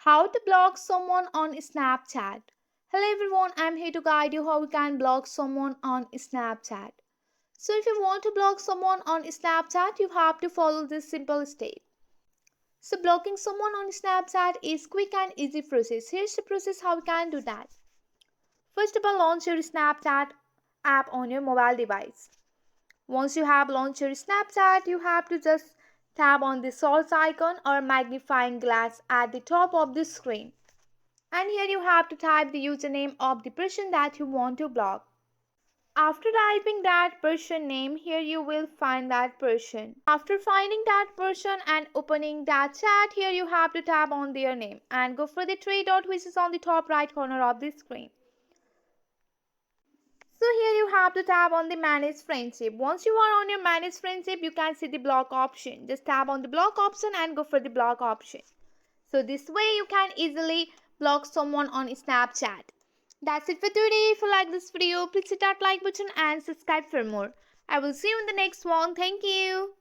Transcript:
How to block someone on Snapchat. Hello everyone, I'm here to guide you how you can block someone on Snapchat. So if you want to block someone on Snapchat, you have to follow this simple step. So blocking someone on Snapchat is quick and easy process. Here's the process how you can do that. First of all, launch your Snapchat app on your mobile device. Once you have launched your Snapchat, you have to just tap on the source icon or magnifying glass at the top of the screen. And here you have to type the username of the person that you want to block. After typing that person name, here you will find that person. After finding that person and opening that chat, here you have to tap on their name and go for the three dot which is on the top right corner of the screen. So here you have to tap on the manage friendship. Once you are on your manage friendship, you can see the block option. Just tap on the block option and go for the block option. So this way you can easily block someone on Snapchat. That's it for today. If you like this video, please hit that like button and subscribe for more. I will see you in the next one. Thank you.